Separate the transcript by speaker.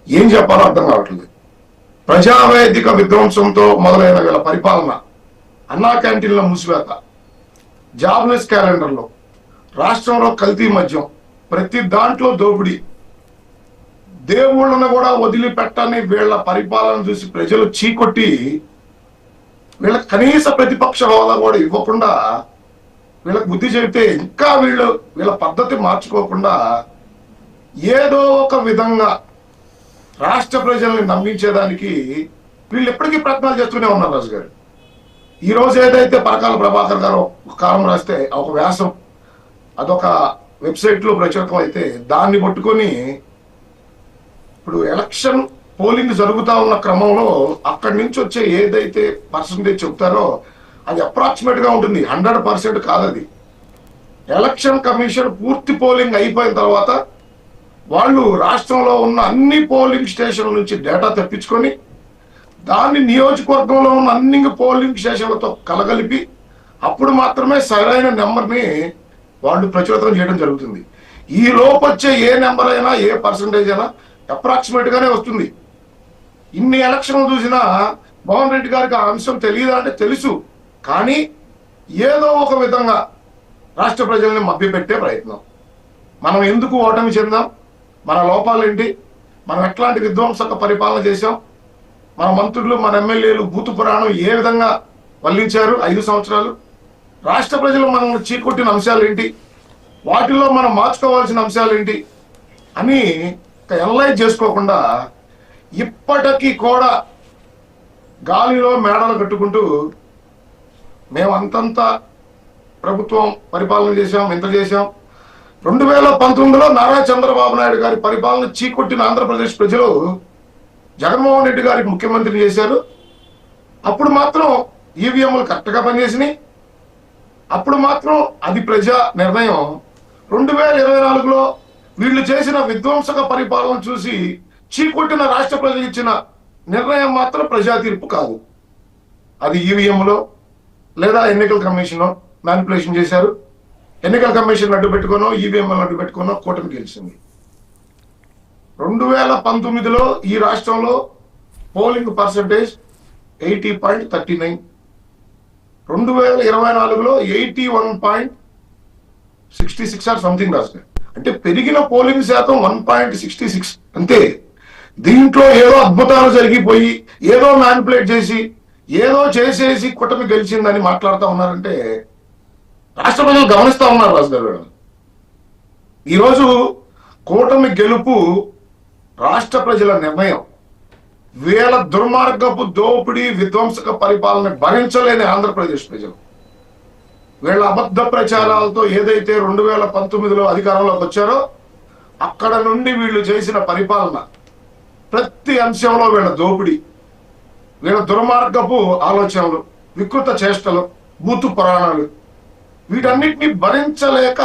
Speaker 1: ఏం చెప్పాలో అర్థం కావట్లేదు. ప్రజావేదిక విధ్వంసంతో మొదలైన వీళ్ళ పరిపాలన, అన్నా క్యాంటీన్ల మూసివేత, జాబ్లెస్ క్యాలెండర్లో, రాష్ట్రంలో కల్తీ మద్యం, ప్రతి దాంట్లో దోపిడీ, దేవుళ్ళను కూడా వదిలిపెట్టని వీళ్ళ పరిపాలన చూసి ప్రజలు చీకొట్టి వీళ్ళ కనీస ప్రతిపక్ష హోదా కూడా ఇవ్వకుండా వీళ్ళకి బుద్ధి చెబితే ఇంకా వీళ్ళ పద్ధతి మార్చుకోకుండా ఏదో ఒక విధంగా రాష్ట్ర ప్రజల్ని నమ్మించేదానికి వీళ్ళు ఎప్పటికీ ప్రయత్నాలు చేస్తూనే ఉన్నారు. రాజు గారు ఈ రోజు ఏదైతే పరకాల ప్రభాకర్ గారు ఒక కాలం రాస్తే ఒక వ్యాసం అదొక వెబ్సైట్ లో ప్రచురితం అయితే దాన్ని పట్టుకొని ఇప్పుడు ఎలక్షన్ పోలింగ్ జరుగుతా ఉన్న క్రమంలో అక్కడి నుంచి వచ్చే ఏదైతే పర్సంటేజ్ చెప్తారో అది అప్రాక్సిమేట్ గా ఉంటుంది, 100% కాదు. అది ఎలక్షన్ కమిషన్ పూర్తి పోలింగ్ అయిపోయిన తర్వాత వాళ్ళు రాష్ట్రంలో ఉన్న అన్ని పోలింగ్ స్టేషన్ల నుంచి డేటా తెప్పించుకొని దాన్ని నియోజకవర్గంలో ఉన్న అన్ని పోలింగ్ స్టేషన్లతో కలగలిపి అప్పుడు మాత్రమే సరైన నెంబర్ని వాళ్ళు ప్రచురితం చేయడం జరుగుతుంది. ఈ లోపు వచ్చే ఏ నెంబర్ అయినా ఏ పర్సంటేజ్ అయినా అప్రాక్సిమేట్ గానే వస్తుంది. ఇన్ని ఎలక్షన్లు చూసినా మోహన్ రెడ్డి గారికి ఆ అంశం తెలియదా అంటే తెలుసు, కానీ ఏదో ఒక విధంగా రాష్ట్ర ప్రజల్ని మభ్యపెట్టే ప్రయత్నం. మనం ఎందుకు ఓటమి చెందాం, మన లోపాలేంటి, మనం ఎట్లాంటి విధ్వంసక పరిపాలన చేశాం, మన మంత్రులు మన ఎమ్మెల్యేలు భూతు పురాణం ఏ విధంగా వల్లించారు 5 సంవత్సరాలు, రాష్ట్ర ప్రజలు మనల్ని చీకొట్టిన అంశాలు ఏంటి, వాటిల్లో మనం మార్చుకోవాల్సిన అంశాలు ఏంటి అని ఎనలైజ్ చేసుకోకుండా ఇప్పటికీ కూడా గాలిలో మేడలు కట్టుకుంటూ మేము అంతంత ప్రభుత్వం పరిపాలన చేశాం, ఇంత చేశాం. 2019లో నారా చంద్రబాబు నాయుడు గారి పరిపాలన చీకొట్టిన ఆంధ్రప్రదేశ్ ప్రజలు జగన్మోహన్ రెడ్డి గారికి ముఖ్యమంత్రిని చేశారు. అప్పుడు మాత్రం ఈవీఎంలు కరెక్ట్గా పనిచేసినాయి. అప్పుడు మాత్రం అది ప్రజా నిర్ణయం. 2024లో వీళ్ళు చేసిన విధ్వంసక పరిపాలన చూసి చీకొట్టిన రాష్ట్ర ప్రజలు ఇచ్చిన నిర్ణయం మాత్రం ప్రజా తీర్పు కాదు. అది ఈవీఎంలో లేదా ఎన్నికల కమిషన్ మ్యానిపులేషన్ చేశారు. ఎన్నికల కమిషన్ అడ్డు పెట్టుకోనో ఈవీఎంలను అడ్డు పెట్టుకోనో కూటమి గెలిచింది. 2019లో ఈ రాష్ట్రంలో పోలింగ్ పర్సంటేజ్ 80.39, 2024లో 81.66 ఆర్ సంథింగ్ రాస్తారు. అంటే పెరిగిన పోలింగ్ శాతం 1.66 అంతే. దీంట్లో ఏదో అద్భుతాలు జరిగిపోయి ఏదో మ్యానిపులేట్ చేసి ఏదో చేసేసి కూటమి గెలిచిందని మాట్లాడుతూ ఉన్నారంటే రాష్ట్ర ప్రజలు గమనిస్తా ఉన్నారు. రాజు గారు ఈరోజు కూటమి గెలుపు రాష్ట్ర ప్రజల నిర్ణయం. వీళ్ళ దుర్మార్గపు దోపిడీ విధ్వంసక పరిపాలన భరించలేని ఆంధ్రప్రదేశ్ ప్రజలు వీళ్ళ అబద్ధ ప్రచారాలతో ఏదైతే 2019లో అధికారంలోకి వచ్చారో అక్కడ నుండి వీళ్ళు చేసిన పరిపాలన ప్రతి అంశంలో వీళ్ళ దోపిడీ, వీళ్ళ దుర్మార్గపు ఆలోచనలు, వికృత చేష్టలు, బూతు పురాణాలు వీటన్నిటిని భరించలేక